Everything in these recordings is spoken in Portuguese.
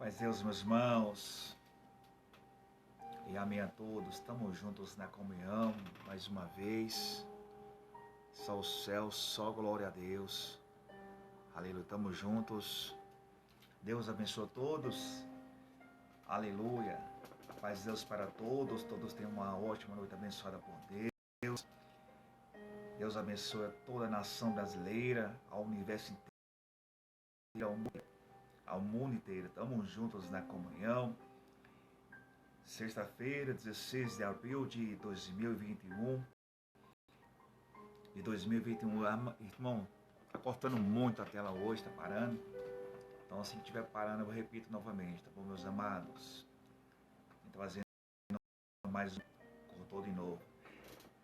Paz Deus, meus irmãos, e amém a todos. Estamos juntos na comunhão, mais uma vez. Só o céu, só glória a Deus. Aleluia, estamos juntos. Deus abençoe a todos. Aleluia. Paz Deus para todos. Todos tenham uma ótima noite abençoada por Deus. Deus abençoe a toda a nação brasileira, ao universo inteiro, ao mundo inteiro. Estamos juntos na comunhão. Sexta-feira, 16 de abril de 2021. Irmão, tá cortando muito a tela hoje, tá parando. Então, assim que estiver parando, eu repito novamente, tá bom, meus amados? Estou fazendo mais um, cortou de novo.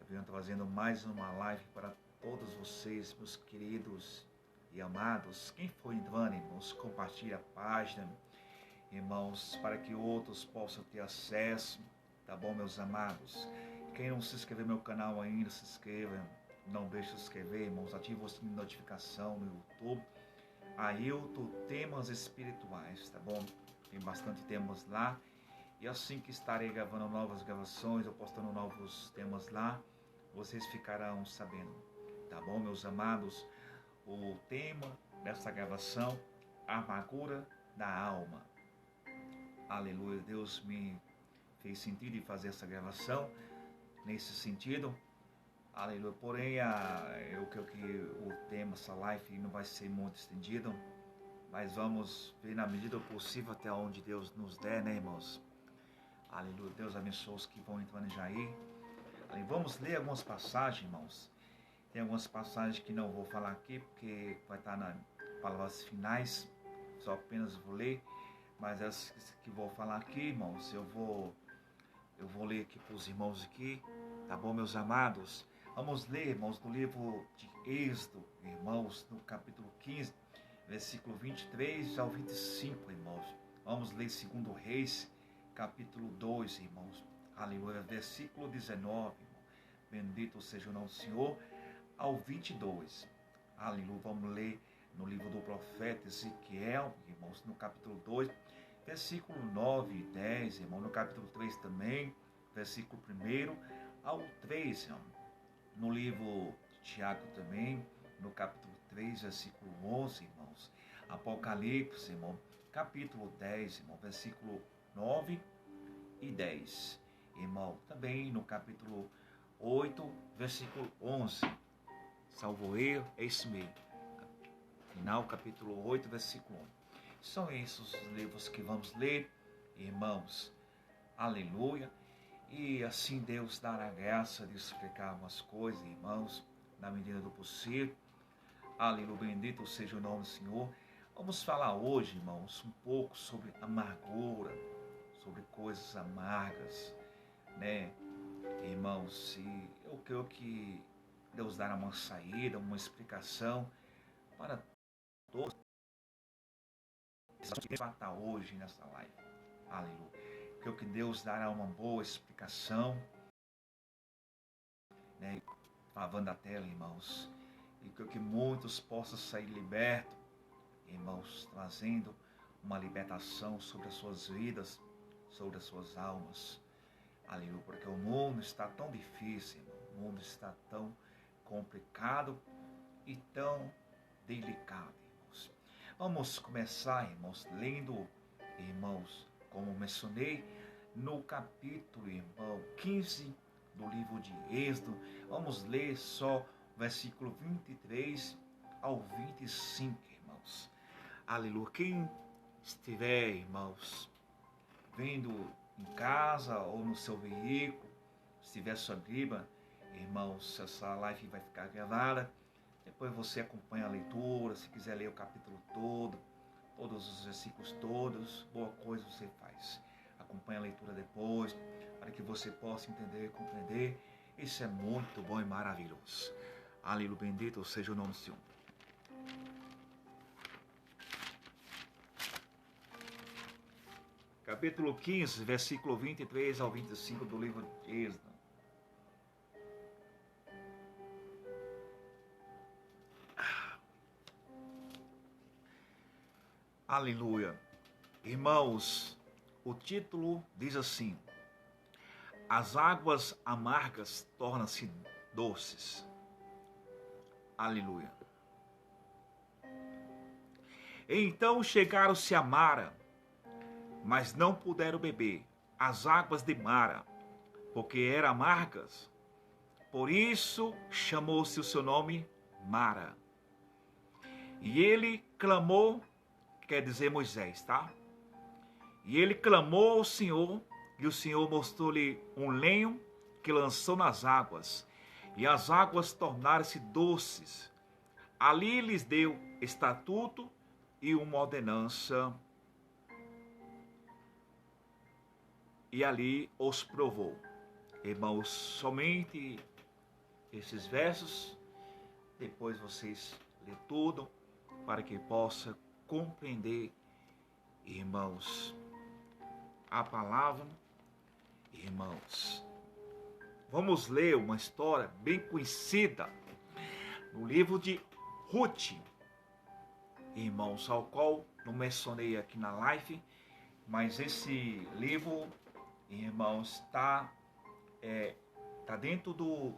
Eu estou fazendo mais uma live para todos vocês, meus queridos e amados. Quem for entrando, irmãos, compartilhe a página, irmãos, para que outros possam ter acesso, tá bom, meus amados? Quem não se inscreveu no meu canal ainda, se inscreva. Não deixe de se inscrever, irmãos. Ative o sininho de notificação no YouTube. Ailton Temas Espirituais, tá bom? Tem bastante temas lá. E assim que estarei gravando novas gravações, eu postando novos temas lá, vocês ficarão sabendo, tá bom, meus amados? O tema dessa gravação, a amargura da alma. Aleluia, Deus me fez sentir de fazer essa gravação nesse sentido. Aleluia, porém eu creio que o tema, essa live não vai ser muito estendido, mas vamos ver na medida do possível até onde Deus nos der, né, irmãos? Aleluia, Deus abençoe os que vão entrando já aí. Vamos ler algumas passagens, irmãos. Tem algumas passagens que não vou falar aqui, porque vai estar nas palavras finais, só apenas vou ler, mas as que vou falar aqui, irmãos, eu vou ler aqui para os irmãos aqui, tá bom, meus amados? Vamos ler, irmãos, no livro de Êxodo, irmãos, no capítulo 15, versículo 23 ao 25, irmãos. Vamos ler 2 Reis, capítulo 2, irmãos. Aleluia, versículo 19, irmão. Bendito seja o nome do Senhor, ao 22. Aleluia, vamos ler no livro do profeta Ezequiel, irmãos, no capítulo 2, versículo 9 e 10, irmão. No capítulo 3 também, versículo 1 ao 3, irmão. No livro de Tiago também, no capítulo 3, versículo 11, irmãos. Apocalipse, irmão, capítulo 10, irmão, versículo 9 e 10. Irmão, também no capítulo 8, versículo 11. Salvo eu, é isso mesmo. Final, capítulo 8, versículo 11. São esses os livros que vamos ler, irmãos. Aleluia. E assim Deus dará graça de explicar umas coisas, irmãos, na medida do possível. Aleluia, bendito seja o nome do Senhor. Vamos falar hoje, irmãos, um pouco sobre amargura, sobre coisas amargas, né, irmãos? E eu creio que Deus dará uma saída, uma explicação para todos que estar hoje nessa live. Aleluia. Creio que Deus dará uma boa explicação, né, lavando a tela, irmãos. E creio que muitos possam sair libertos, irmãos, trazendo uma libertação sobre as suas vidas, sobre as suas almas. Aleluia, porque o mundo está tão difícil, irmão. O mundo está tão complicado e tão delicado, irmãos. Vamos começar, irmãos, lendo, irmãos, como mencionei, no capítulo, irmão, 15 do livro de Êxodo. Vamos ler só o versículo 23 ao 25, irmãos. Aleluia. Quem estiver, irmãos, vendo em casa ou no seu veículo, se tiver sua Bíblia, irmãos, essa live vai ficar gravada. Depois você acompanha a leitura, se quiser ler o capítulo todo, todos os versículos todos, boa coisa você faz. Acompanha a leitura depois, para que você possa entender e compreender. Isso é muito bom e maravilhoso. Aleluia, bendito seja o nome do Senhor. Capítulo 15, versículo 23 ao 25 do livro de Êxodo. Aleluia. Irmãos, o título diz assim: as águas amargas tornam-se doces. Aleluia. Então chegaram-se a Mara, mas não puderam beber as águas de Mara, porque eram amargas. Por isso chamou-se o seu nome Mara. E ele clamou, quer dizer Moisés, tá? E ele clamou ao Senhor, e o Senhor mostrou-lhe um lenho que lançou nas águas, e as águas tornaram-se doces. Ali lhes deu estatuto e uma ordenança, e ali os provou. Irmãos, somente esses versos, depois vocês lê tudo, para que possa compreender, irmãos, a palavra. Irmãos, vamos ler uma história bem conhecida no livro de Ruth, irmãos, ao qual não mencionei aqui na live, mas esse livro, irmãos, está dentro do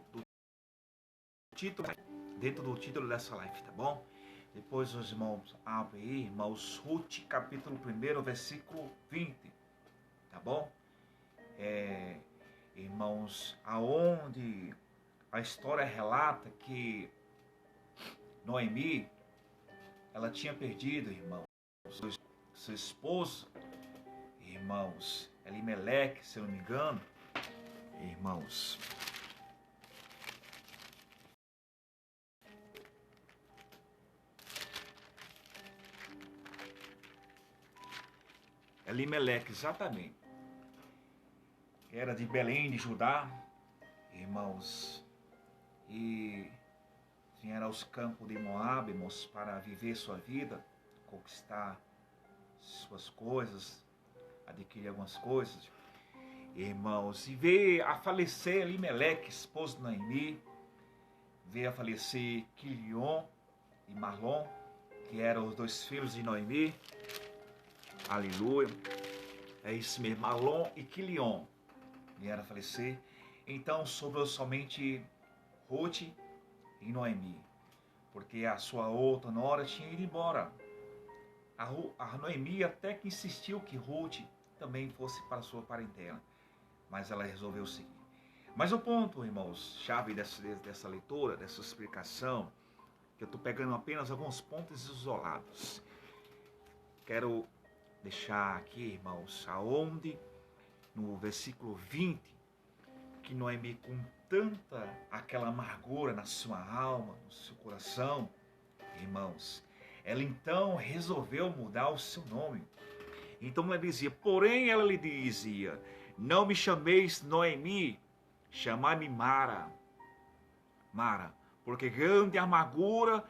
título dessa live, tá bom? Depois os irmãos abrem aí, irmãos, Ruth, capítulo 1, versículo 20, tá bom? Irmãos, aonde a história relata que Noemi, ela tinha perdido, irmãos, seu esposo, irmãos, Elimeleque, se eu não me engano, irmãos. Elimeleque, exatamente. Era de Belém, de Judá, irmãos, e vinha aos campos de Moabe, irmãos, para viver sua vida, conquistar suas coisas, adquirir algumas coisas, irmãos, e veio a falecer Elimeleque, esposo de Noemi, veio a falecer Quilion e Marlon, que eram os dois filhos de Noemi. Aleluia. É isso mesmo, Marlon e Quilion vieram a falecer. Então sobrou somente Ruth e Noemi, porque a sua outra nora tinha ido embora. A Noemi até que insistiu que Ruth também fosse para a sua parentela, mas ela resolveu seguir. Mas o ponto, irmãos, chave dessa leitura, dessa explicação, que eu estou pegando apenas alguns pontos isolados. Quero deixar aqui, irmãos, aonde no versículo 20, que Noemi, com tanta aquela amargura na sua alma, no seu coração, irmãos, ela então resolveu mudar o seu nome. Então ela dizia, porém ela lhe dizia, não me chameis Noemi, chamai-me Mara. Mara, porque grande amargura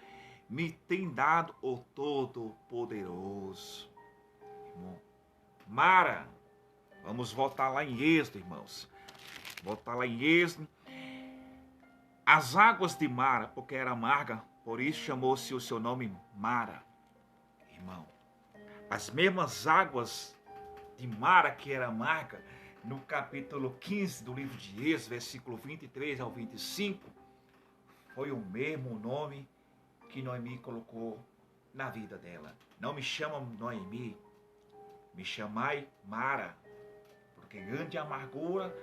me tem dado o Todo-Poderoso. Irmão, Mara, vamos voltar lá em Êxodo, irmãos. Voltar lá em Êxodo. As águas de Mara, porque era amarga, por isso chamou-se o seu nome Mara. Irmão, as mesmas águas de Mara que era amarga, no capítulo 15 do livro de Êxodo, versículo 23 ao 25, foi o mesmo nome que Noemi colocou na vida dela. Não me chamam Noemi, me chamai Mara, porque grande amargura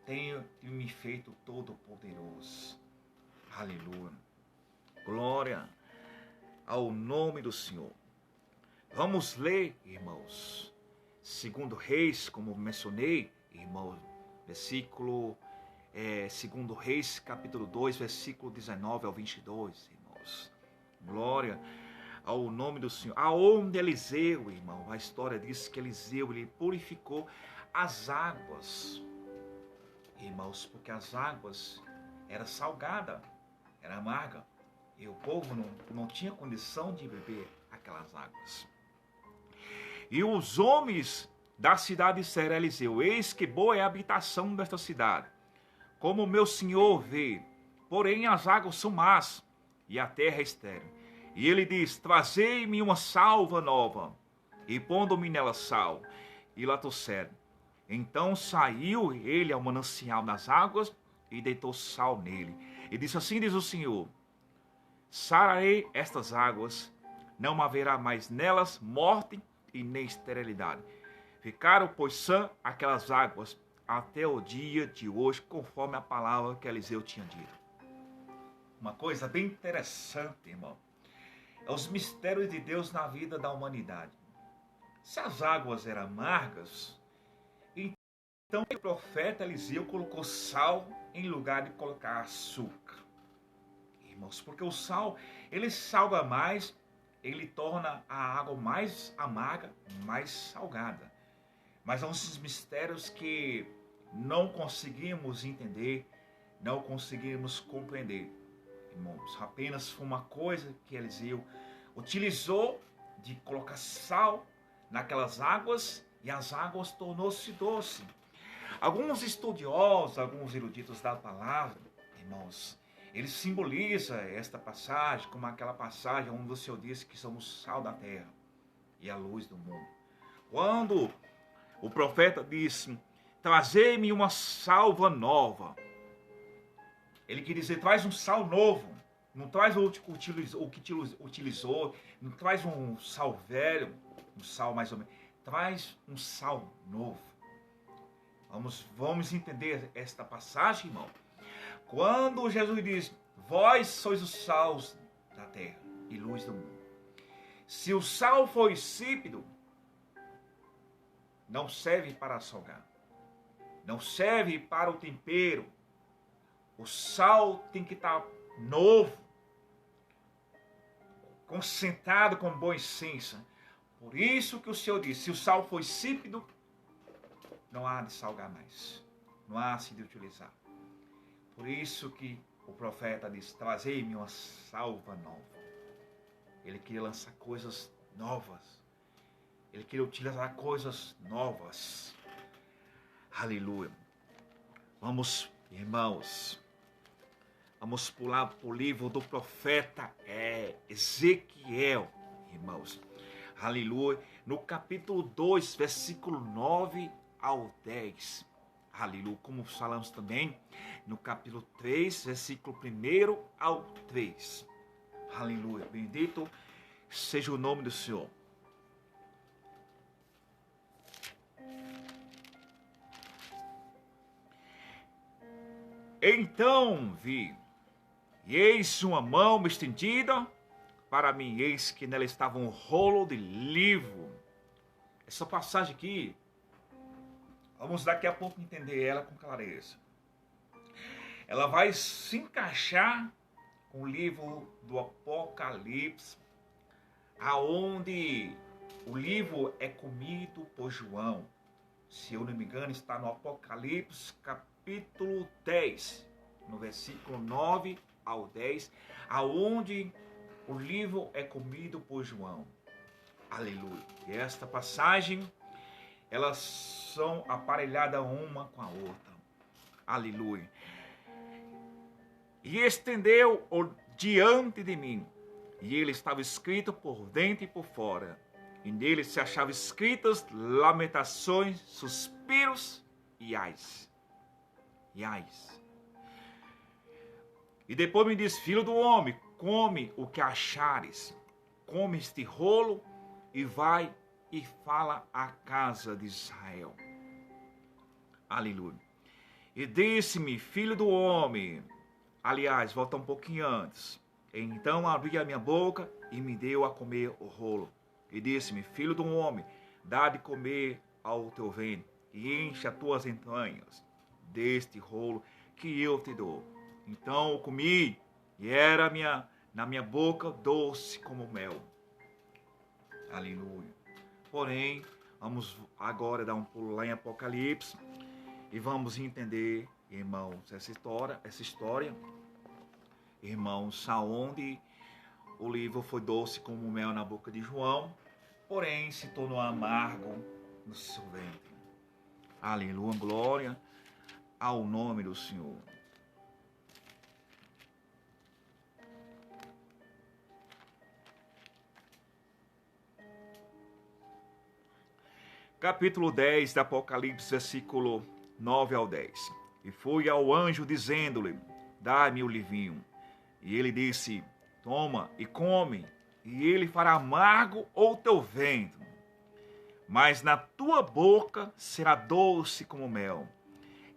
tenho me feito todo-poderoso. Aleluia. Glória ao nome do Senhor. Vamos ler, irmãos, 2 Reis, como mencionei, irmãos, versículo 2 Reis, capítulo 2, versículo 19 ao 22, irmãos. Glória ao nome do Senhor. Aonde Eliseu, irmão, a história diz que Eliseu, ele purificou as águas, irmãos, porque as águas eram salgadas, era amarga, e o povo não tinha condição de beber aquelas águas. E os homens da cidade disseram a Eliseu, eis que boa é a habitação desta cidade, como o meu senhor vê, porém as águas são más, e a terra é estéril. E ele diz, trazei-me uma salva nova. e pondo-me nela sal, e lá trouxeram. Então saiu ele ao manancial das águas, e deitou sal nele. E disse: assim diz o Senhor: sararei estas águas, não haverá mais nelas morte e nem esterilidade. Ficaram, pois, sã aquelas águas até o dia de hoje, conforme a palavra que Eliseu tinha dito. Uma coisa bem interessante, irmão, é os mistérios de Deus na vida da humanidade. Se as águas eram amargas, então o profeta Eliseu colocou sal em lugar de colocar açúcar. Irmãos, porque o sal, ele salga mais, ele torna a água mais amarga, mais salgada. Mas são esses mistérios que não conseguimos entender, não conseguimos compreender. Irmãos, apenas foi uma coisa que Eliseu utilizou de colocar sal naquelas águas e as águas tornou-se doce. Alguns estudiosos, alguns eruditos da palavra, irmãos, eles simbolizam esta passagem como aquela passagem onde o Senhor disse que somos sal da terra e a luz do mundo. Quando o profeta disse: trazei-me uma salva nova, ele quer dizer: traz um sal novo. Não traz o que utilizou, não traz um sal velho, um sal mais ou menos. Traz um sal novo. Vamos entender esta passagem, irmão. Quando Jesus diz: vós sois os sals da terra e luz do mundo. Se o sal for insípido, não serve para salgar. Não serve para o tempero. O sal tem que estar novo, concentrado com boa essência. Por isso que o Senhor disse: se o sal for insípido, não há de salgar mais, não há de utilizar. Por isso que o profeta disse: trazei-me uma salva nova. Ele queria lançar coisas novas, ele queria utilizar coisas novas. Aleluia. Vamos, irmãos, vamos pular para o livro do profeta Ezequiel, irmãos. Aleluia. No capítulo 2, versículo 9 ao 10. Aleluia. Como falamos também no capítulo 3, versículo 1 ao 3. Aleluia. Bendito seja o nome do Senhor. Então vi, e eis uma mão estendida para mim, eis que nela estava um rolo de livro. Essa passagem aqui, vamos daqui a pouco entender ela com clareza. Ela vai se encaixar com o livro do Apocalipse, aonde o livro é comido por João. Se eu não me engano, está no Apocalipse capítulo 10, no versículo 9 ao 10, aonde o livro é comido por João. Aleluia. E esta passagem, elas são aparelhadas uma com a outra. Aleluia. E estendeu-o diante de mim, e ele estava escrito por dentro e por fora. E nele se achavam escritas lamentações, suspiros e ais. E ais. E depois me diz: filho do homem, come o que achares, come este rolo e vai e fala à casa de Israel. Aleluia. E disse-me: filho do homem, aliás, volta um pouquinho antes. Então abri a minha boca e me deu a comer o rolo. E disse-me: filho do homem, dá de comer ao teu ventre e enche as tuas entranhas deste rolo que eu te dou. Então eu comi e era na minha boca doce como mel. Aleluia. Porém, vamos agora dar um pulo lá em Apocalipse e vamos entender, irmãos, essa história, irmãos, aonde o livro foi doce como mel na boca de João, porém se tornou amargo no seu ventre. Aleluia, glória ao nome do Senhor. capítulo 10 do Apocalipse, versículo 9 ao 10. E fui ao anjo dizendo-lhe, dá-me o livrinho. E ele disse, toma e come, e ele fará amargo o teu ventre. Mas na tua boca será doce como mel.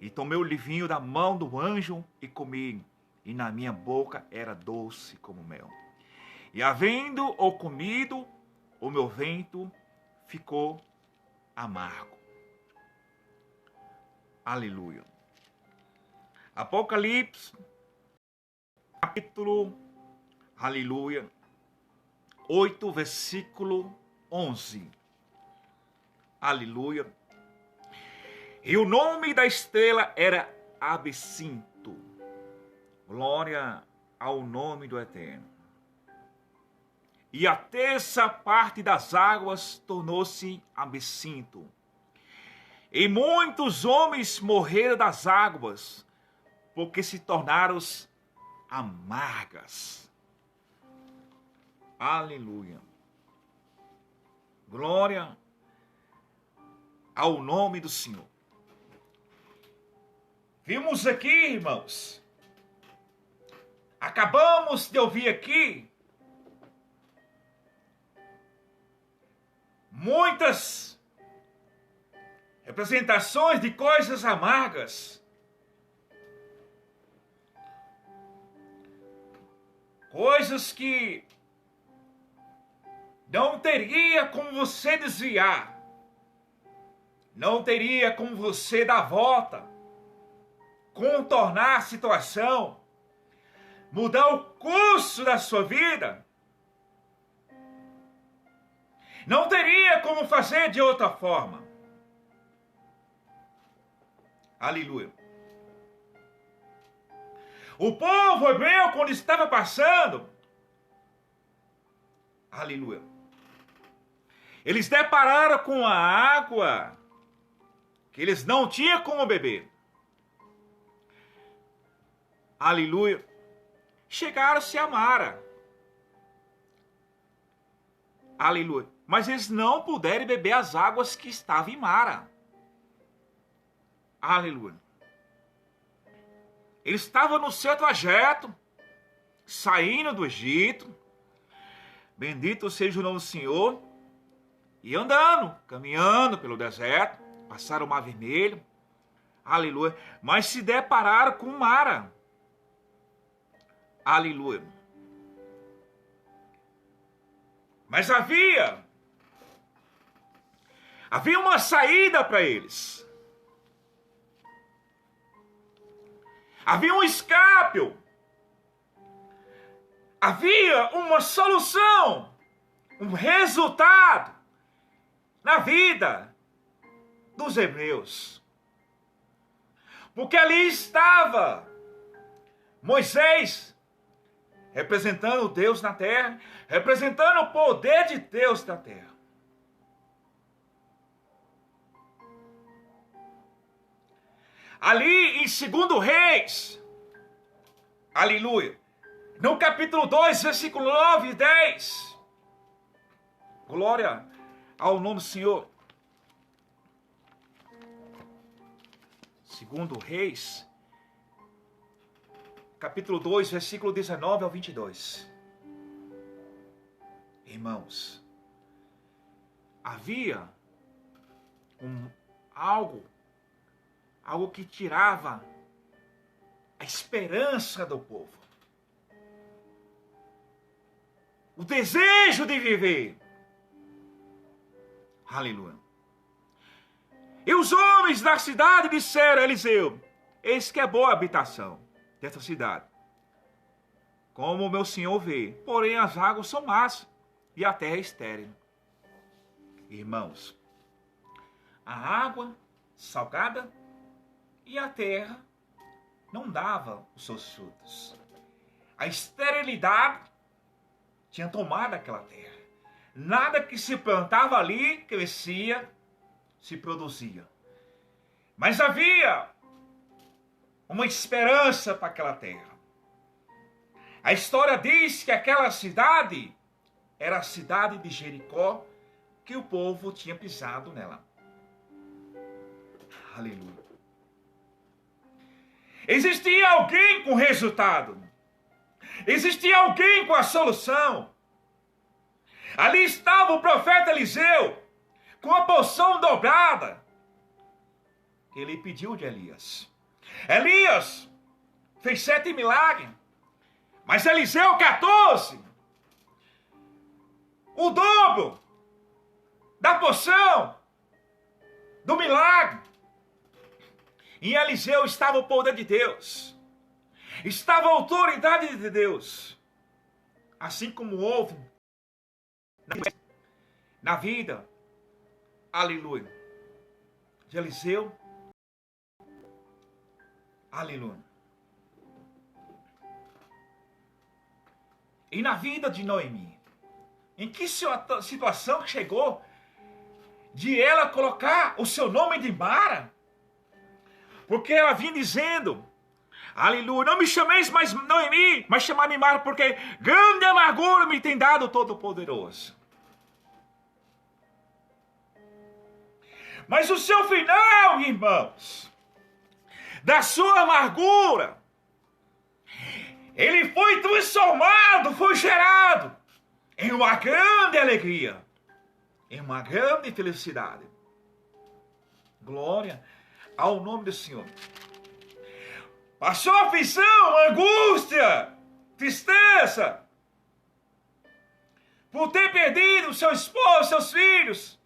E tomei o livrinho da mão do anjo e comi, e na minha boca era doce como mel. E havendo-o comido, o meu ventre ficou amargo. Aleluia. Apocalipse, capítulo, aleluia, 8, versículo 11. Aleluia. E o nome da estrela era Absinto. Glória ao nome do Eterno. E a terça parte das águas tornou-se absinto. E muitos homens morreram das águas, porque se tornaram amargas. Aleluia. Glória ao nome do Senhor. Vimos aqui, irmãos, acabamos de ouvir aqui muitas representações de coisas amargas. Coisas que não teria como você desviar. Não teria como você dar volta. Contornar a situação, mudar o curso da sua vida. Não teria como fazer de outra forma. Aleluia. O povo hebreu, quando estava passando, aleluia, eles depararam com a água que eles não tinham como beber. Aleluia. Chegaram-se a Mara. Aleluia. Mas eles não puderam beber as águas que estavam em Mara. Aleluia. Eles estavam no seu trajeto, saindo do Egito. Bendito seja o nome do Senhor. E andando, caminhando pelo deserto. Passaram o Mar Vermelho. Aleluia. Mas se depararam com Mara. Aleluia. Mas havia uma saída para eles. Havia um escape. Havia uma solução, um resultado na vida dos hebreus. Porque ali estava Moisés, representando Deus na terra, representando o poder de Deus na terra. Ali em 2 Reis, aleluia, no capítulo 2, versículo 9 e 10, glória ao nome do Senhor. 2 Reis, capítulo 2, versículo 19 ao 22. Irmãos, havia algo que tirava a esperança do povo. O desejo de viver. Aleluia. E os homens da cidade disseram a Eliseu, eis que é boa a habitação desta cidade, como o meu senhor vê, porém as águas são más e a terra é estéril. Irmãos, a água salgada e a terra não dava os seus frutos. A esterilidade tinha tomado aquela terra. Nada que se plantava ali crescia, se produzia. Mas havia uma esperança para aquela terra. A história diz que aquela cidade era a cidade de Jericó, que o povo tinha pisado nela. Aleluia. Existia alguém com resultado. Existia alguém com a solução. Ali estava o profeta Eliseu, com a porção dobrada. Ele pediu de Elias. Elias fez 7 milagres, mas Eliseu 14. O dobro da porção do milagre. Em Eliseu estava o poder de Deus. Estava a autoridade de Deus. Assim como houve na vida, aleluia, de Eliseu, aleluia. E na vida de Noemi, em que situação chegou de ela colocar o seu nome de Mara? Porque ela vinha dizendo, aleluia, não me chameis mais Noemi, mas chamai-me Mara, porque grande amargura me tem dado o Todo-Poderoso. Mas o seu final, irmãos, da sua amargura, ele foi transformado, foi gerado em uma grande alegria, em uma grande felicidade. Glória ao nome do Senhor. Passou aflição, angústia, tristeza, por ter perdido seu esposo, seus filhos,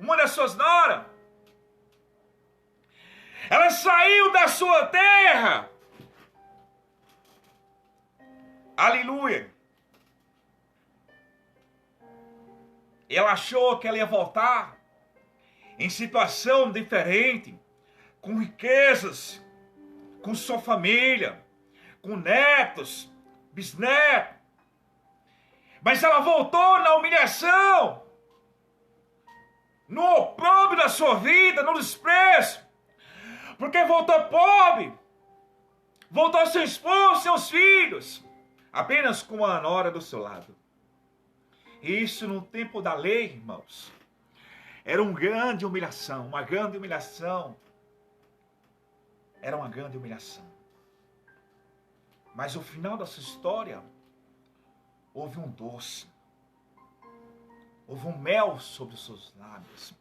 uma das suas noras. Ela saiu da sua terra. Aleluia. Ela achou que ela ia voltar em situação diferente, com riquezas, com sua família, com netos, bisnetos. Mas ela voltou na humilhação, no opróbrio da sua vida, no desprezo. Porque voltou pobre, voltou seu esposo, seus filhos, apenas com a nora do seu lado. Isso no tempo da lei, irmãos, era uma grande humilhação, uma grande humilhação. Era uma grande humilhação. Mas no final da sua história, houve um doce, houve um mel sobre os seus lábios.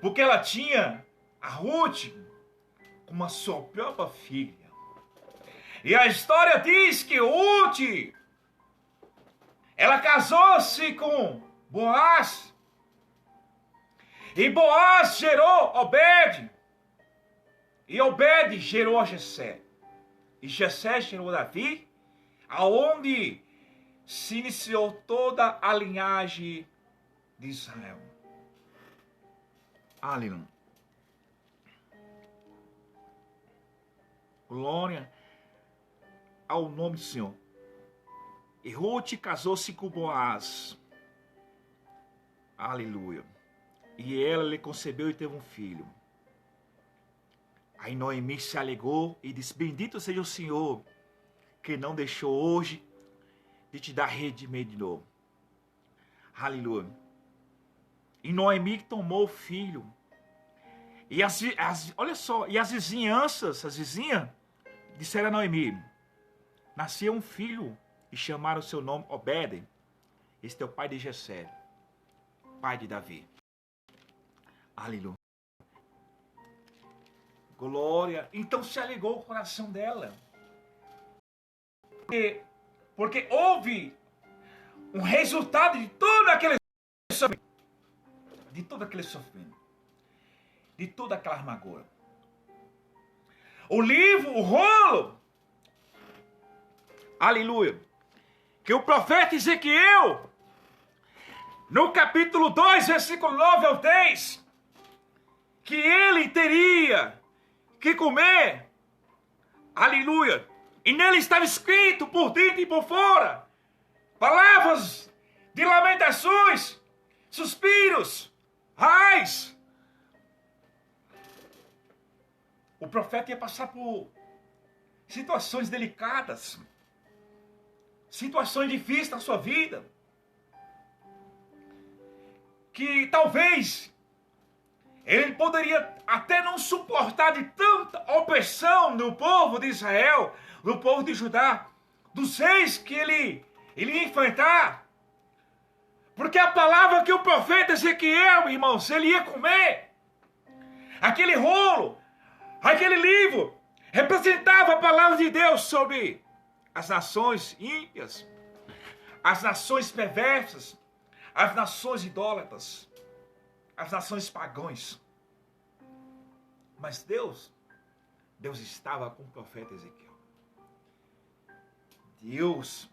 Porque ela tinha a Ruth como a sua própria filha. E a história diz que Ruth, ela casou-se com Boaz. E Boaz gerou Obed. E Obed gerou a Jessé. E Jessé gerou Davi, aonde se iniciou toda a linhagem de Israel. Aleluia. Glória ao nome do Senhor. E Ruth casou-se com Boaz. Aleluia. E ela lhe concebeu e teve um filho. Aí Noemi se alegou e disse, bendito seja o Senhor, que não deixou hoje de te dar redimir de novo. Aleluia. E Noemi tomou o filho. E olha só, e as vizinhas disseram a Noemi, nasceu um filho e chamaram o seu nome Obed. Este é o pai de Jessé, pai de Davi. Aleluia. Glória. Então se alegrou o coração dela. Porque houve um resultado de todo aquele sofrimento. De todo aquele sofrimento. De toda aquela amargura. O livro, o rolo. Aleluia. Que o profeta Ezequiel, no capítulo 2, versículo 9 ao 10, que ele teria que comer. Aleluia. E nele estava escrito por dentro e por fora palavras de lamentações, suspiros, rais. O profeta ia passar por situações delicadas, situações difíceis na sua vida, que talvez Ele poderia até não suportar de tanta opressão do povo de Israel, do povo de Judá, dos reis que ele ia enfrentar. Porque a palavra que o profeta Ezequiel, irmãos, ele ia comer, aquele rolo, aquele livro, representava a palavra de Deus sobre as nações ímpias, as nações perversas, as nações idólatras, as nações pagãs. Mas Deus estava com o profeta Ezequiel. Deus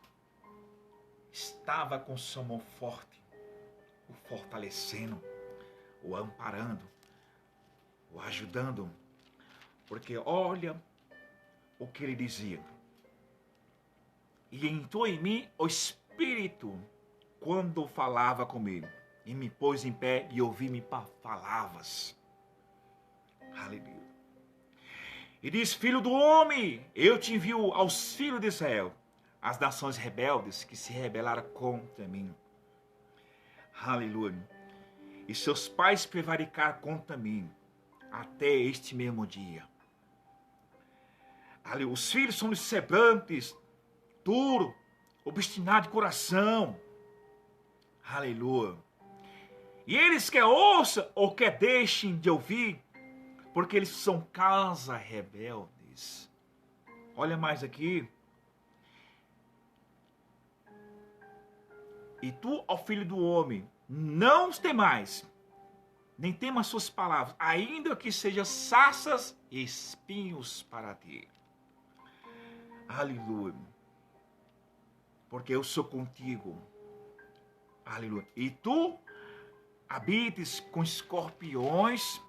estava com sua mão forte, o fortalecendo, o amparando, o ajudando. Porque olha o que ele dizia. E entrou em mim o Espírito quando falava comigo. E me pôs em pé e ouvi-me palavras. Aleluia. E diz, filho do homem, eu te envio aos filhos de Israel, as nações rebeldes que se rebelaram contra mim. Aleluia. E seus pais prevaricaram contra mim até este mesmo dia. Aleluia. Os filhos são sebrantes, duros, obstinados de coração. Aleluia. E eles quer ouçam ou quer deixem de ouvir, porque eles são casa rebeldes. Olha mais aqui. E tu, ó filho do homem, não os temais, nem temas suas palavras, ainda que sejam sarças e espinhos para ti. Aleluia. Porque eu sou contigo. Aleluia. E tu habites com escorpiões,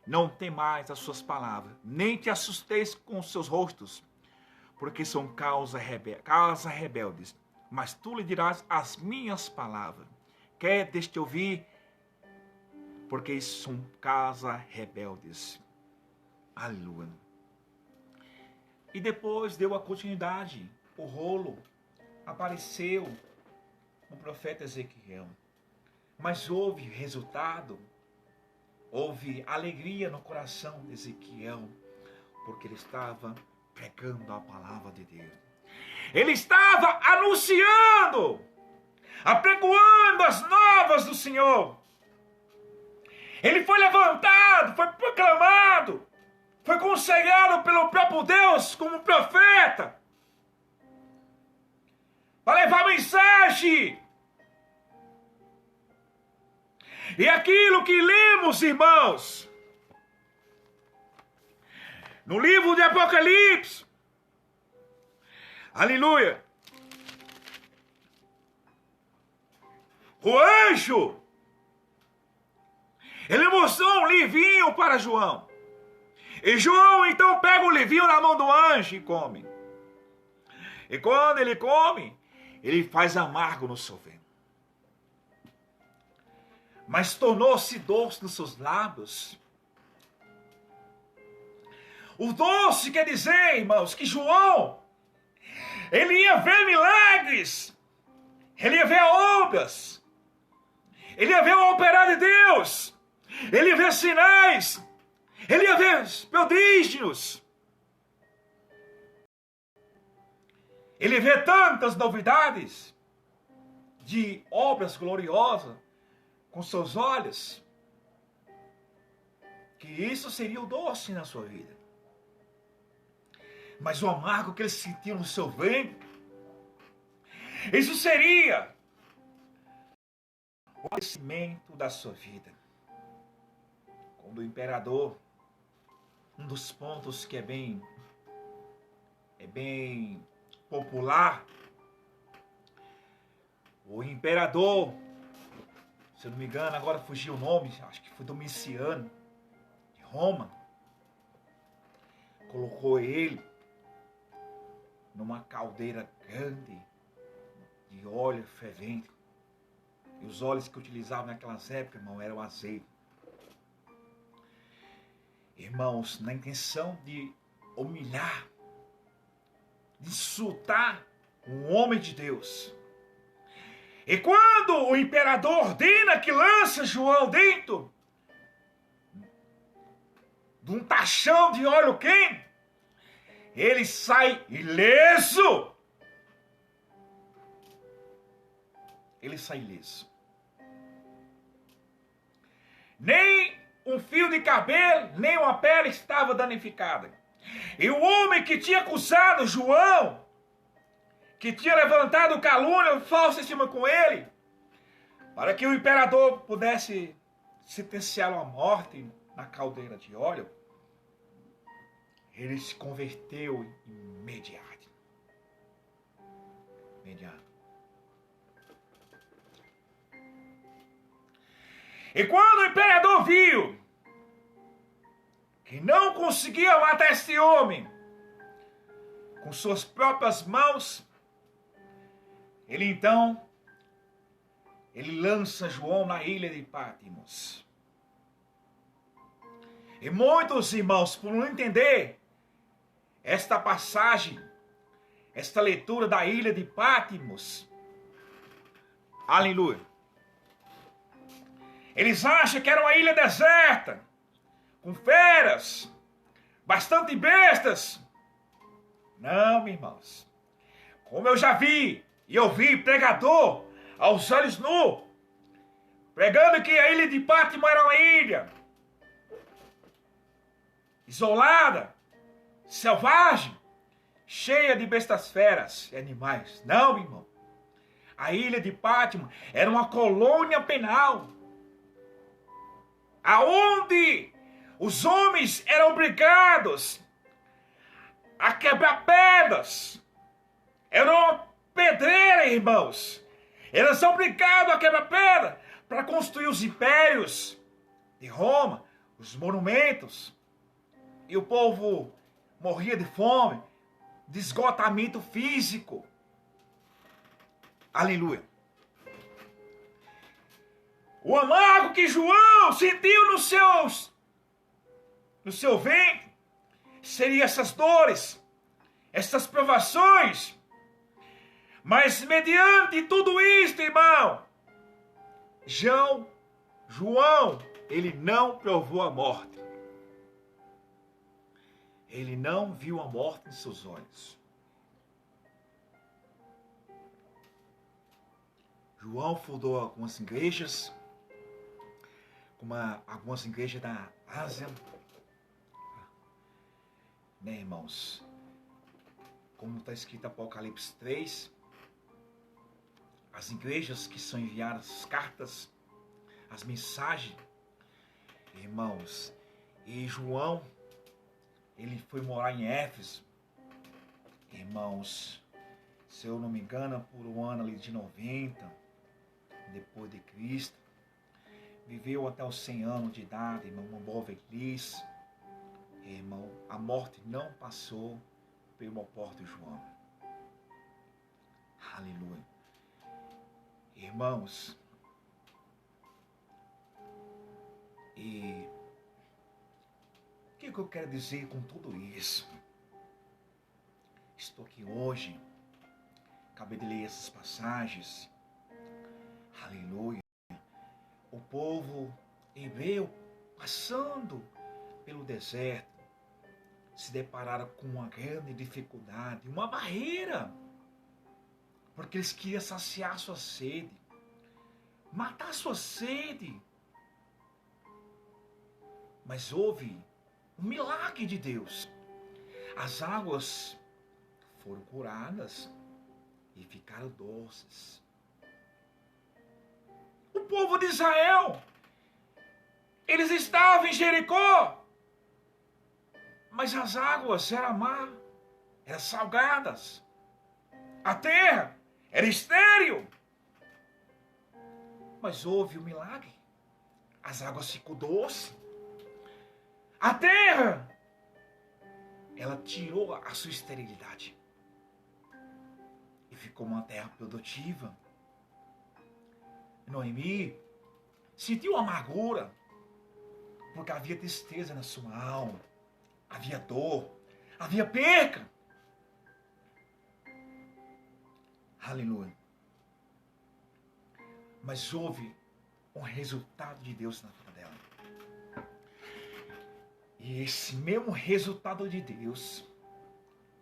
não temais as suas palavras, nem te assusteis com os seus rostos, porque são casa rebeldes. Mas tu lhe dirás as minhas palavras. Quer te ouvir, porque são casa rebeldes. Aleluia. E depois deu a continuidade. O rolo apareceu no profeta Ezequiel. Mas houve resultado. Houve alegria no coração de Ezequiel, porque ele estava pregando a palavra de Deus. Ele estava anunciando, apregoando as novas do Senhor. Ele foi levantado, foi proclamado, foi consagrado pelo próprio Deus como profeta, para levar mensagem. E aquilo que lemos, irmãos, no livro de Apocalipse, aleluia, o anjo, ele mostrou um livrinho para João. E João então pega o livrinho na mão do anjo e come. E quando ele come, ele faz amargo no seu ventre. Mas tornou-se doce nos seus lábios. O doce quer dizer, irmãos, que João, ele ia ver milagres, ele ia ver obras, ele ia ver o operar de Deus, ele ia ver sinais, ele ia ver prodígios, ele ia ver tantas novidades de obras gloriosas com seus olhos, que isso seria o doce na sua vida. Mas o amargo que ele sentiu no seu ventre, isso seria o crescimento da sua vida. Quando o imperador, um dos pontos que é bem popular, o imperador, se eu não me engano, agora fugiu o nome, acho que foi Domiciano, de Roma, colocou ele numa caldeira grande de óleo fervente. E os óleos que utilizavam naquelas épocas, irmão, eram azeite. Irmãos, na intenção de humilhar, de insultar um homem de Deus. E quando o imperador ordena que lance João dentro de um tachão de óleo quente, ele sai ileso. Ele sai ileso. Nem um fio de cabelo, nem uma pele estava danificada. E o homem que tinha acusado João, que tinha levantado calúnia falsa em cima com ele, para que o imperador pudesse sentenciá-lo à morte na caldeira de óleo, ele se converteu imediato. E quando o imperador viu que não conseguia matar esse homem com suas próprias mãos, ele lança João na ilha de Patmos. E muitos irmãos, por não entender esta passagem, esta leitura da ilha de Patmos, aleluia, eles acham que era uma ilha deserta, com feras, bastante bestas. Não, meus irmãos. Como eu já vi e ouvi pregador aos olhos nus, pregando que a ilha de Patmos era uma ilha isolada, selvagem, cheia de bestas feras e animais. Não, meu irmão. A ilha de Patmos era uma colônia penal, aonde os homens eram obrigados a quebrar pedras. Era uma pedreira, irmãos. Eles são obrigados a quebrar pedra para construir os impérios de Roma, os monumentos. E o povo morria de fome, de esgotamento físico. Aleluia. O amargo que João sentiu no seu ventre seria essas dores, essas provações. Mas mediante tudo isto, irmão, João, ele não provou a morte. Ele não viu a morte em seus olhos. João fundou algumas igrejas, como algumas igrejas da Ásia. Né, irmãos? Como está escrito em Apocalipse 3, as igrejas que são enviadas as cartas, as mensagens, irmãos, e João, ele foi morar em Éfeso, irmãos, se eu não me engano, por um ano ali de 90, depois de Cristo, viveu até os 100 anos de idade, irmão, uma boa velhice, irmão, a morte não passou pela porta de João. Aleluia. Irmãos, e o que eu quero dizer com tudo isso? Estou aqui hoje, acabei de ler essas passagens, aleluia. O povo hebreu passando pelo deserto, se depararam com uma grande dificuldade, uma barreira, porque eles queriam saciar sua sede, matar sua sede. Mas houve um milagre de Deus. As águas foram curadas e ficaram doces. O povo de Israel, eles estavam em Jericó, mas as águas eram má, eram salgadas. A terra era estéril. Mas houve um milagre. As águas ficou doce. A terra, ela tirou a sua esterilidade. E ficou uma terra produtiva. Noemi sentiu amargura, porque havia tristeza na sua alma. Havia dor, havia perca. Aleluia. Mas houve um resultado de Deus na vida dela. E esse mesmo resultado de Deus,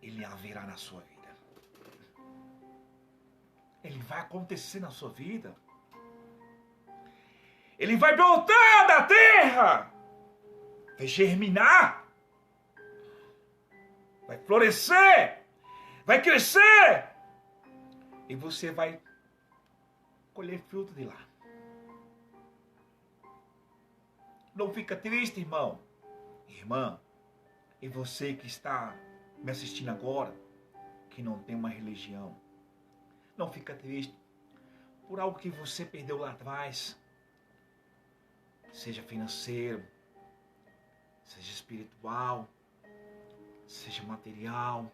ele haverá na sua vida. Ele vai acontecer na sua vida. Ele vai brotar da terra. Vai germinar. Vai florescer. Vai crescer. E você vai colher fruto de lá. Não fica triste, irmão. Irmã. E você que está me assistindo agora, que não tem uma religião. Não fica triste por algo que você perdeu lá atrás. Seja financeiro, seja espiritual, seja material,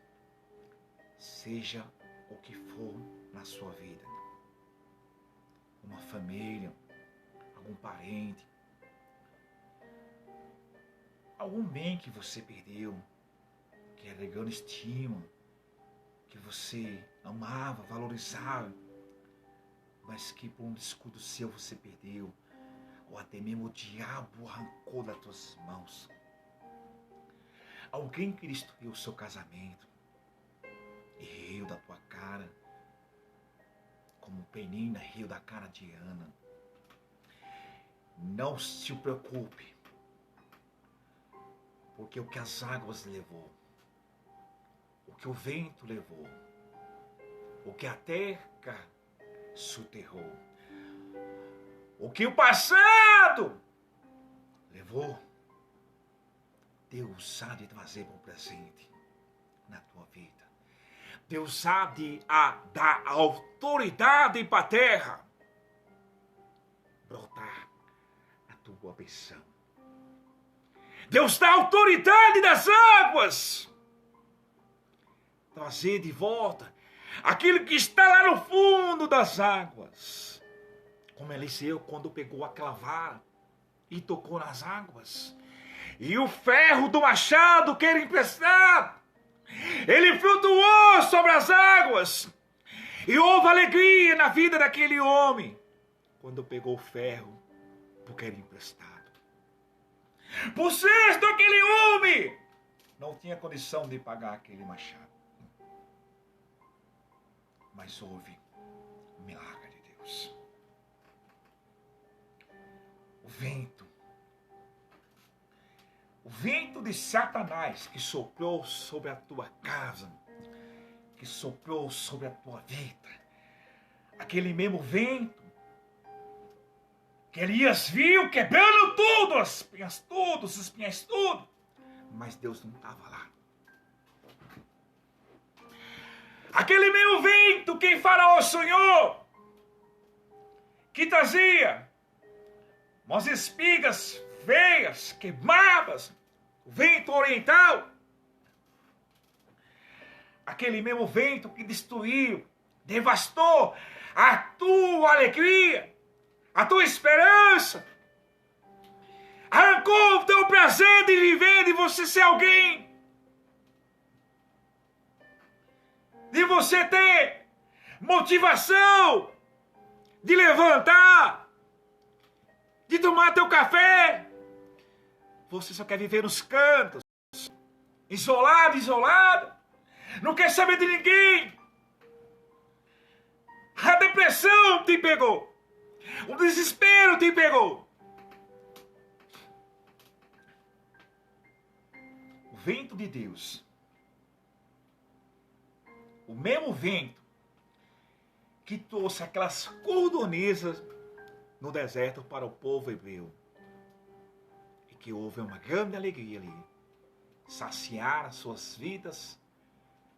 seja o que for na sua vida. Uma família, algum parente, algum bem que você perdeu, que era grande estima, que você amava, valorizava, mas que por um descuido seu você perdeu, ou até mesmo o diabo arrancou das tuas mãos. Alguém que destruiu o seu casamento e riu da tua cara, como Penina riu da cara de Ana. Não se preocupe, porque o que as águas levou, o que o vento levou, o que a terra soterrou, o que o passado levou, Deus há de trazer para o presente na tua vida. Deus há de dar autoridade para a terra brotar a tua bênção. Deus dá autoridade das águas trazer de volta aquilo que está lá no fundo das águas. Como Eliseu, quando pegou aquela vara e tocou nas águas, e o ferro do machado que era emprestado, ele flutuou sobre as águas, e houve alegria na vida daquele homem, quando pegou o ferro, porque era emprestado. Por sexto, aquele homem não tinha condição de pagar aquele machado. Mas houve um milagre de Deus. O vento de Satanás que soprou sobre a tua casa, que soprou sobre a tua vida, aquele mesmo vento que Elias viu quebrando tudo, as pinhas tudo, os espinhais tudo, mas Deus não estava lá. Aquele mesmo vento que Faraó sonhou, que trazia umas espigas feias, queimadas, o vento oriental, aquele mesmo vento que destruiu, devastou a tua alegria, a tua esperança, arrancou o teu prazer de viver, de você ser alguém, de você ter motivação de levantar, de tomar teu café. Você só quer viver nos cantos, isolado, não quer saber de ninguém. A depressão te pegou, o desespero te pegou. O vento de Deus, o mesmo vento que trouxe aquelas cordonesas no deserto para o povo hebreu, e que houve uma grande alegria ali, saciar as suas vidas,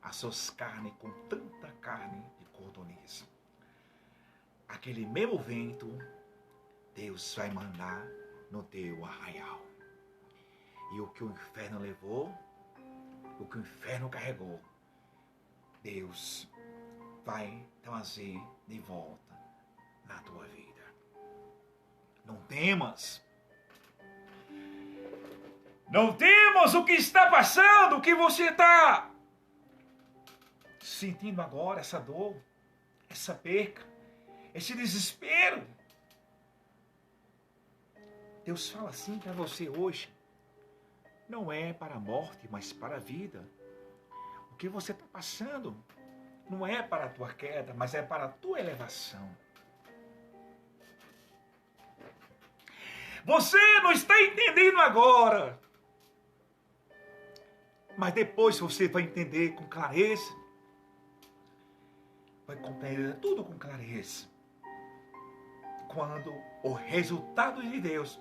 as suas carnes com tanta carne de cordonesa. Aquele mesmo vento, Deus vai mandar no teu arraial. E o que o inferno levou, o que o inferno carregou, Deus vai trazer de volta na tua vida. Não temas. Não temas o que está passando, o que você está sentindo agora, essa dor, essa perca, esse desespero. Deus fala assim para você hoje. não é para a morte, mas para a vida. O que você está passando não é para a tua queda, mas é para a tua elevação. Você não está entendendo agora, mas depois você vai entender com clareza. Vai compreender tudo com clareza. Quando o resultado de Deus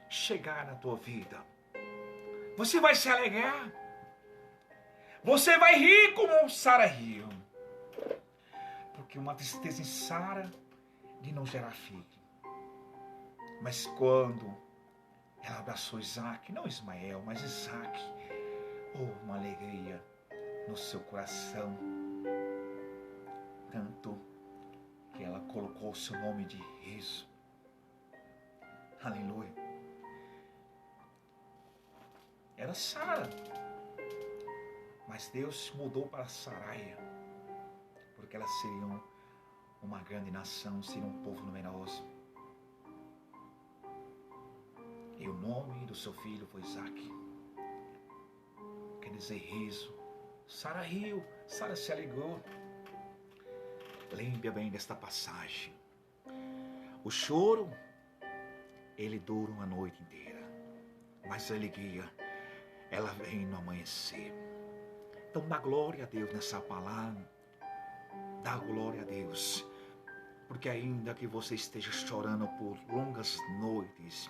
chegar na tua vida, você vai se alegrar. Você vai rir como Sara riu. Porque uma tristeza em Sara de não gerar filho. Mas quando ela abraçou Isaac, não Ismael, mas Isaac, houve uma alegria no seu coração. Tanto que ela colocou o seu nome de riso. Aleluia. Era Sara. Mas Deus mudou para Saraia. Porque elas seriam uma grande nação, seriam um povo numeroso. E o nome do seu filho foi Isaac. Quer dizer riso. Sara riu, Sara se alegrou. Lembre bem desta passagem. O choro, ele dura uma noite inteira. Mas a alegria, ela vem no amanhecer. Então dá glória a Deus nessa palavra. Dá glória a Deus. Porque ainda que você esteja chorando por longas noites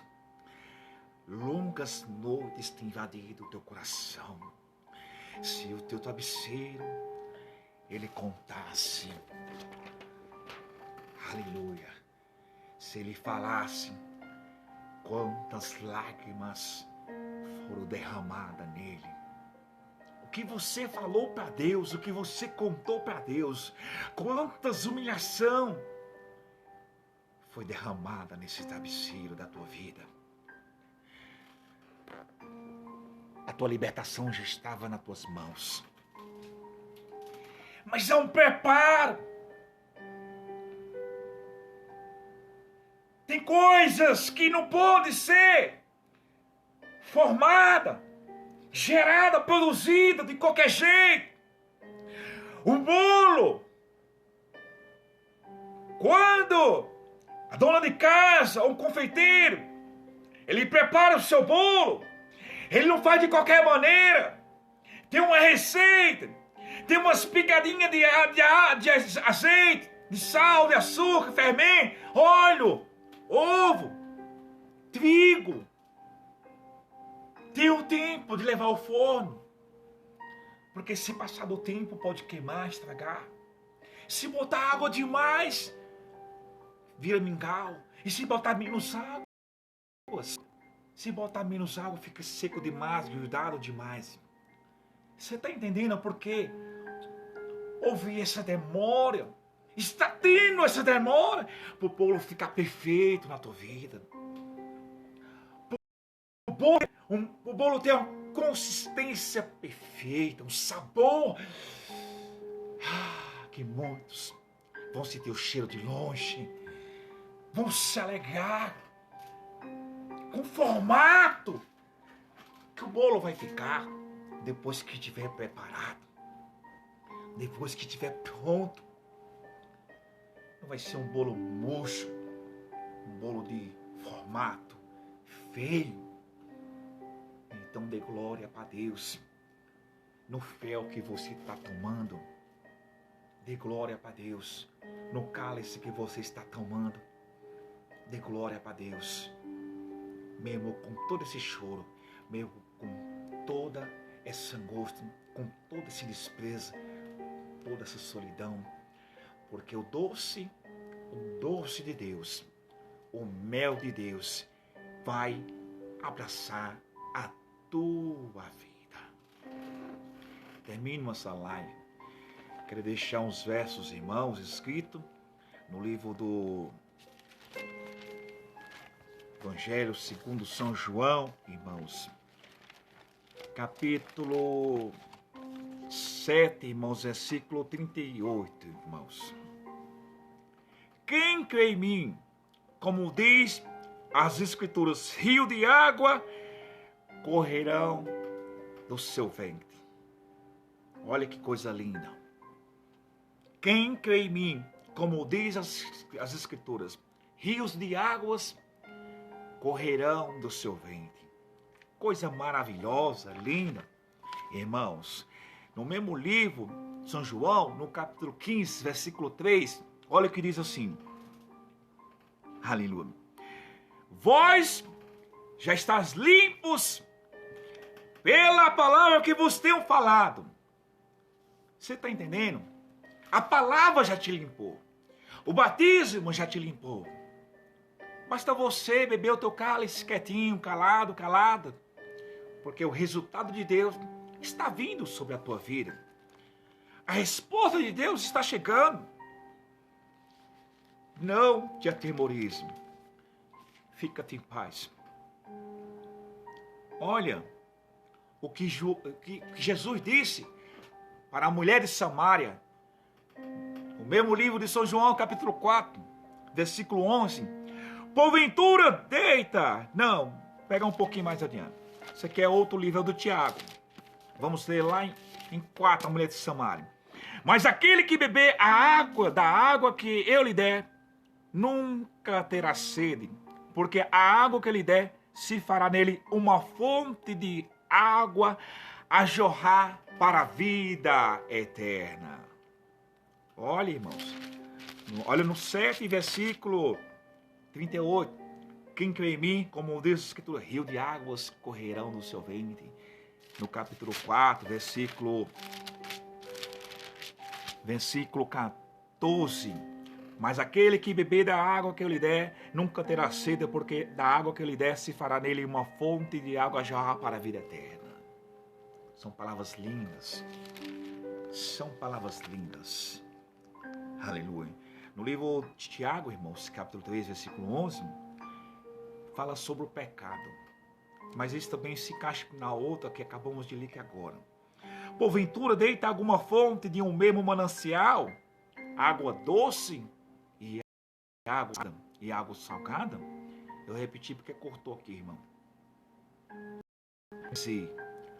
têm invadido o teu coração. Se o teu travesseiro, ele contasse, aleluia, se ele falasse quantas lágrimas foram derramadas nele, o que você falou para Deus, o que você contou para Deus, quantas humilhação foi derramada nesse travesseiro da tua vida. A tua libertação já estava nas tuas mãos. Mas há um preparo. Tem coisas que não podem ser formada, gerada, produzida de qualquer jeito. O bolo, quando a dona de casa ou um confeiteiro, ele prepara o seu bolo, ele não faz de qualquer maneira. Tem uma receita, tem umas picadinhas de azeite, de sal, de açúcar, fermento, óleo, ovo, trigo. Tem um tempo de levar ao forno. Porque se passar do tempo pode queimar, estragar. Se botar água demais, vira mingau. E se botar menos água, fica seco demais, grudado demais. Você está entendendo por quê? Houve essa demora. Está tendo essa demora para o bolo ficar perfeito na tua vida. O bolo ter uma consistência perfeita, um sabor. Que muitos vão sentir o cheiro de longe. Vão se alegrar com o formato que o bolo vai ficar depois que estiver preparado, depois que estiver pronto. Não vai ser um bolo murcho, um bolo de formato feio. Então dê glória para Deus no fel que você está tomando. Dê glória para Deus no cálice que você está tomando. Dê glória para Deus, mesmo com todo esse choro, mesmo com toda essa angústia, com todo esse desprezo, toda essa solidão, porque o doce de Deus, o mel de Deus, vai abraçar a tua vida. Termino essa live. Quero deixar uns versos, irmãos, escritos no livro do Evangelho segundo São João, irmãos. Capítulo 7, irmãos, versículo 38, irmãos. Quem crê em mim, como diz as Escrituras, rio de água correrão do seu ventre. Olha que coisa linda. Quem crê em mim, como diz as Escrituras, rios de águas correrão do seu ventre. Coisa maravilhosa, linda. Irmãos, no mesmo livro, São João, no capítulo 15, versículo 3, olha o que diz assim. Aleluia. Vós já estáis limpos pela palavra que vos tenho falado. Você está entendendo? A palavra já te limpou. O batismo já te limpou. Basta você beber o teu cálice quietinho, calado, calada. Porque o resultado de Deus está vindo sobre a tua vida. A resposta de Deus está chegando. Não te atemorize. Fica-te em paz. Olha o que Jesus disse para a mulher de Samaria. O mesmo livro de São João, capítulo 4, versículo 11. Porventura deita. Não, pega um pouquinho mais adiante. Isso aqui é outro livro do Tiago. Vamos ler lá em 4, a mulher de Samaria. Mas aquele que beber da água que eu lhe der, nunca terá sede, porque a água que lhe der se fará nele uma fonte de água a jorrar para a vida eterna. Olha, irmãos, olha no 7, versículo 38. Quem crê em mim, como diz a Escritura, rio de águas correrão no seu ventre. No capítulo 4, versículo 14. Mas aquele que beber da água que eu lhe der, nunca terá sede, porque da água que eu lhe der se fará nele uma fonte de água a jorrar para a vida eterna. São palavras lindas. São palavras lindas. Aleluia. No livro de Tiago, irmãos, capítulo 3, versículo 11, fala sobre o pecado. Mas isso também se encaixa na outra que acabamos de ler aqui agora. Porventura deita alguma fonte de um mesmo manancial, água doce e água salgada? Eu repeti porque cortou aqui, irmão. Sim,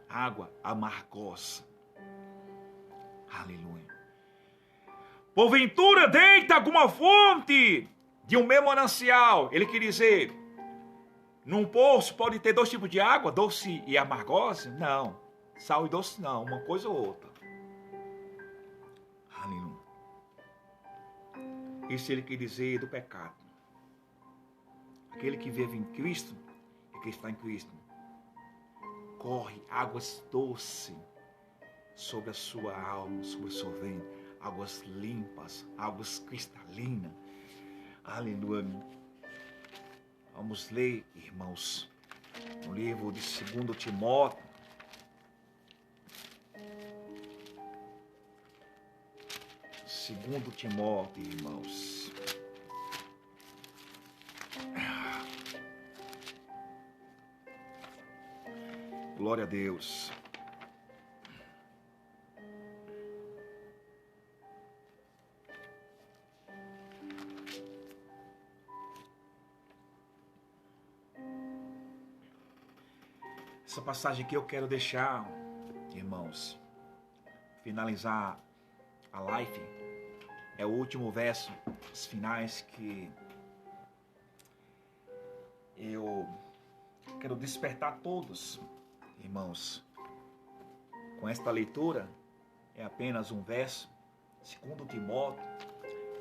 água amargosa. Aleluia. Porventura deita alguma fonte de um mesmo manancial. Ele quer dizer, num poço pode ter dois tipos de água, doce e amargosa? Não. Sal e doce não, uma coisa ou outra. Aleluia. Isso ele quer dizer do pecado. Aquele que vive em Cristo, e que está em Cristo, corre águas doces sobre a sua alma, sobre o seu ventre, águas limpas, águas cristalinas. Aleluia. Vamos ler, irmãos, no livro de 2 Timóteo. Segundo Timóteo, irmãos. Glória a Deus. Essa passagem aqui eu quero deixar, irmãos, finalizar a live. É o último verso, os finais que eu quero despertar todos, irmãos. Com esta leitura, é apenas um verso, 2 Timóteo,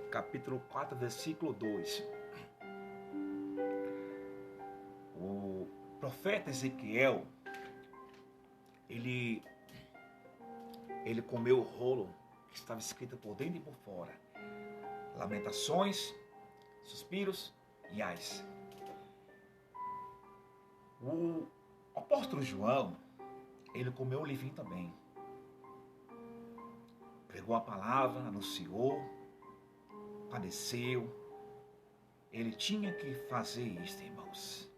capítulo 4, versículo 2. O profeta Ezequiel, ele comeu o rolo que estava escrito por dentro e por fora. Lamentações, suspiros e ais. O apóstolo João, ele comeu o livrinho também. Pregou a palavra, anunciou, padeceu. Ele tinha que fazer isso, irmãos.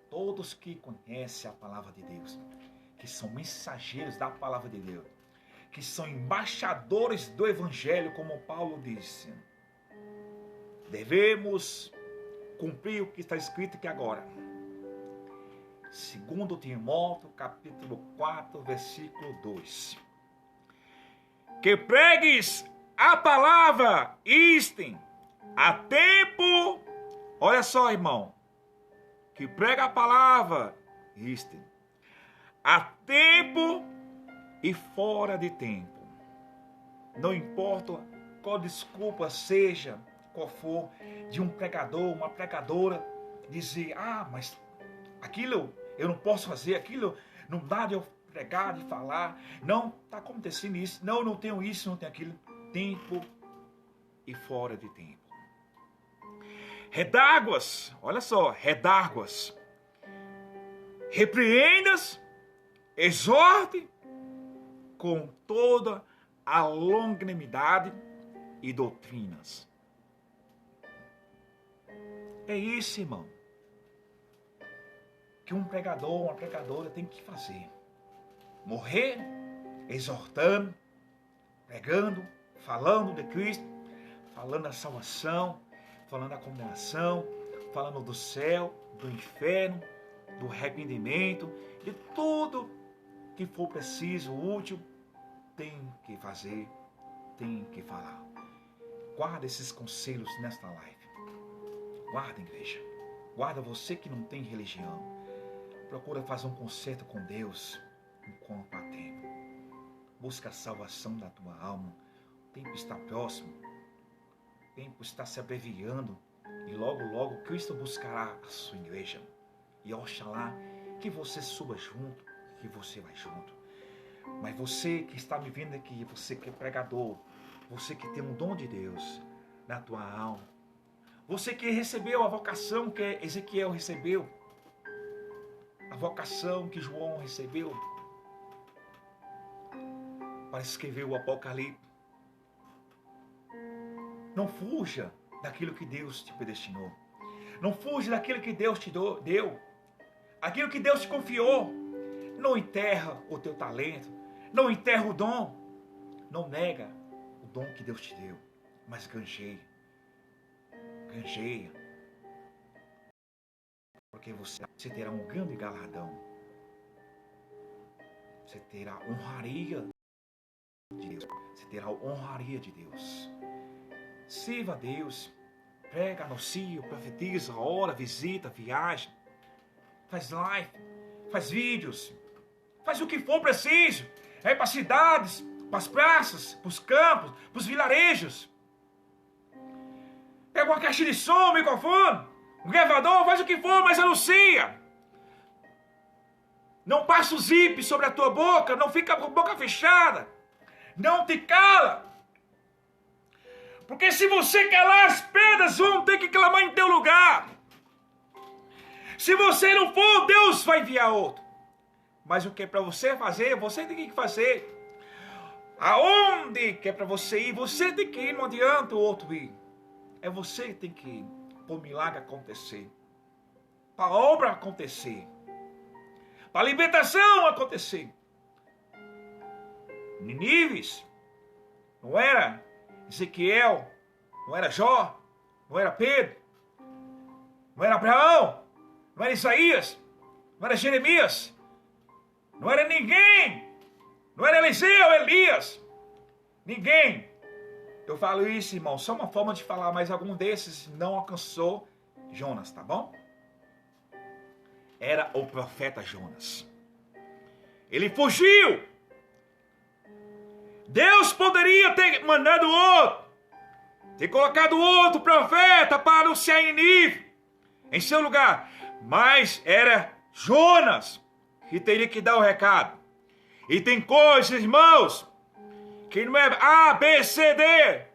Todos que conhecem a palavra de Deus, que são mensageiros da palavra de Deus, que são embaixadores do Evangelho, como Paulo disse, devemos cumprir o que está escrito aqui agora. Segundo Timóteo, capítulo 4, versículo 2. Que pregues a palavra, istem, a tempo. Olha só, irmão. Que prega a palavra, istem, a tempo e fora de tempo. Não importa qual desculpa seja, qual for, de um pregador, uma pregadora, dizer, mas aquilo eu não posso fazer, aquilo não dá de eu pregar, de falar, não está acontecendo isso, não tenho isso, não tenho aquilo. Tempo e fora de tempo. Redáguas, olha só, redáguas. Repreendas, exorte com toda a longanimidade e doutrinas. É isso, irmão, que um pregador, uma pregadora tem que fazer. Morrer, exortando, pregando, falando de Cristo, falando da salvação, falando da condenação, falando do céu, do inferno, do arrependimento, de tudo que for preciso, útil, tem que fazer, tem que falar. Guarda esses conselhos nesta live. Guarda, igreja. Guarda você que não tem religião. Procura fazer um concerto com Deus enquanto há tempo. Busca a salvação da tua alma. O tempo está próximo. O tempo está se abreviando. E logo, logo, Cristo buscará a sua igreja. E oxalá que você suba junto, que você vai junto. Mas você que está me vendo aqui, você que é pregador, você que tem um dom de Deus na tua alma, você que recebeu a vocação que Ezequiel recebeu, a vocação que João recebeu para escrever o Apocalipse, não fuja daquilo que Deus te predestinou. Não fuja daquilo que Deus te deu. Aquilo que Deus te confiou. Não enterra o teu talento. Não enterra o dom. Não nega o dom que Deus te deu. Mas granjeia. Granjeia. Porque você terá um grande galardão. Você terá honraria de Deus. Você terá honraria de Deus. Sirva a Deus. Prega, anuncia, profetiza, ora, visita, viaja. Faz live, faz vídeos, faz o que for preciso. É para as cidades, para as praças, para os campos, para os vilarejos. Pega uma caixa de som, um microfone, um gravador, faz o que for, mas anuncia. Não passa o zip sobre a tua boca, não fica com a boca fechada. Não te cala. Porque se você calar, as pedras vão ter que clamar em teu lugar. Se você não for, Deus vai enviar outro. Mas o que é para você fazer, você tem que fazer. Aonde que é para você ir, você tem que ir, não adianta o outro ir. É você que tem que ir para o milagre acontecer. Para a obra acontecer. Para a libertação acontecer. Nínives, não era Ezequiel, não era Jó, não era Pedro, não era Abraão, não era Isaías, não era Jeremias, não era ninguém, não era Eliseu, Elias, ninguém. Eu falo isso, irmão, só uma forma de falar, mas algum desses não alcançou Jonas, tá bom? Era o profeta Jonas. Ele fugiu. Deus poderia ter mandado outro, ter colocado outro profeta para anunciar em Nínive, em seu lugar. Mas era Jonas que teria que dar o recado. E tem coisas, irmãos, que não é A, B, C, D.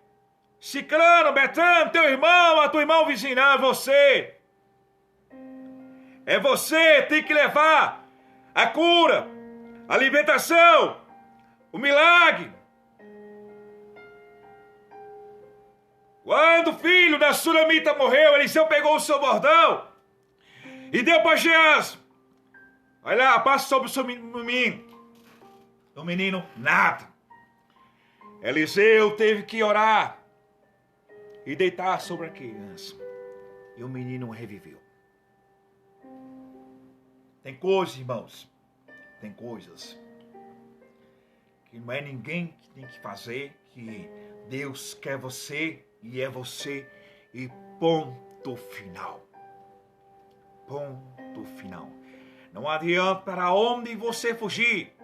Ciclano, Betano, teu irmão, a tua irmã vizinha, não, é você. É você que tem que levar a cura, a libertação, o milagre. Quando o filho da Sulamita morreu, Eliseu pegou o seu bordão e deu para Geazi. Vai lá, passa sobre o seu menino. O menino, nada. Eliseu teve que orar e deitar sobre a criança. E o menino reviveu. Tem coisas, irmãos, tem coisas que não é ninguém que tem que fazer, que Deus quer você e é você e ponto final. Ponto final. Não adianta para onde você fugir.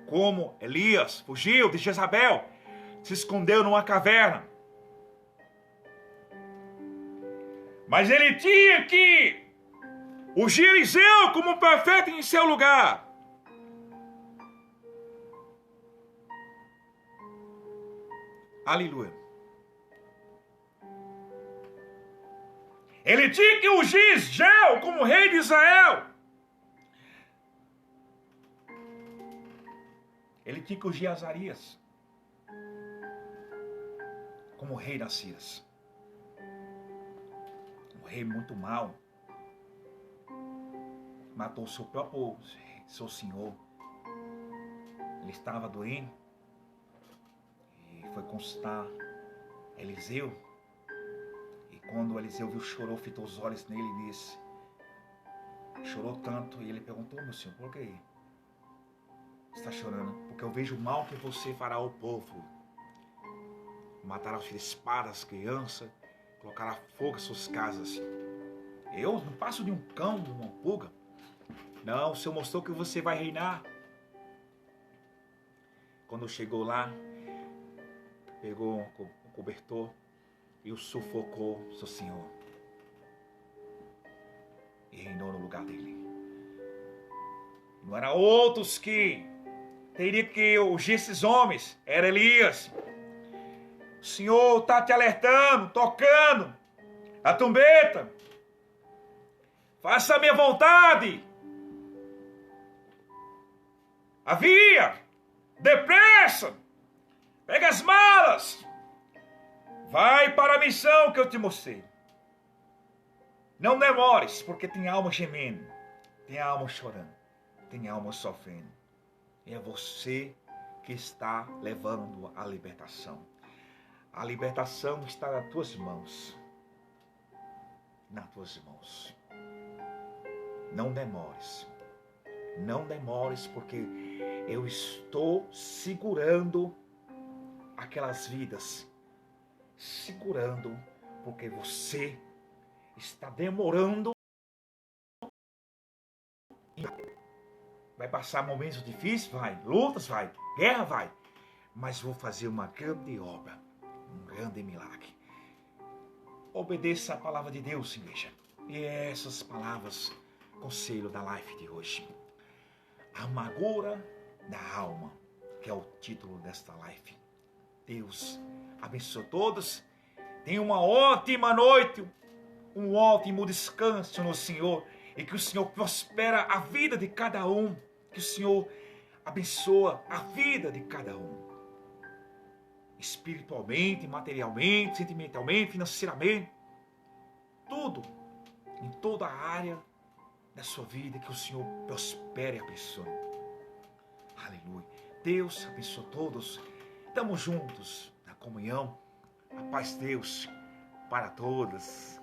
Como Elias fugiu de Jezabel, se escondeu numa caverna. Mas ele tinha que ungir Eliseu como um profeta em seu lugar. Aleluia. Ele tinha que ungir Jeu como rei de Israel. Ele tinha que ungir Azarias como rei das Sírias. Um rei muito mau. Matou seu próprio, seu senhor. Ele estava doente. E foi consultar Eliseu. E quando Eliseu viu, chorou, fitou os olhos nele e disse. Chorou tanto. E ele perguntou, meu senhor, por quê? Está chorando? Porque eu vejo o mal que você fará ao povo. Matará os filhos, espadas, crianças. Colocará fogo em suas casas. Eu não passo de um cão, de uma pulga. Não, o Senhor mostrou que você vai reinar. Quando chegou lá, pegou um cobertor e o sufocou, seu senhor. E reinou no lugar dele. Não eram outros que teria que ungir esses homens. Era Elias. O Senhor está te alertando, tocando a trombeta. Faça a minha vontade. Havia, depressa. Pega as malas. Vai para a missão que eu te mostrei. Não demores, porque tem alma gemendo. Tem alma chorando. Tem alma sofrendo. E é você que está levando a libertação. A libertação está nas tuas mãos. Nas tuas mãos. Não demores. Não demores, porque eu estou segurando aquelas vidas. Segurando, porque você está demorando. Vai passar momentos difíceis? Vai. Lutas? Vai. Guerra? Vai. Mas vou fazer uma grande obra. Um grande milagre. Obedeça a palavra de Deus, igreja. E essas palavras, conselho da live de hoje. A amargura da alma, que é o título desta live. Deus abençoe todos. Tenha uma ótima noite. Um ótimo descanso no Senhor. E que o Senhor prospera a vida de cada um. Que o Senhor abençoa a vida de cada um. Espiritualmente, materialmente, sentimentalmente, financeiramente. Tudo. Em toda a área da sua vida. Que o Senhor prospere e abençoe. Aleluia. Deus abençoe todos. Estamos juntos na comunhão. A paz de Deus para todos.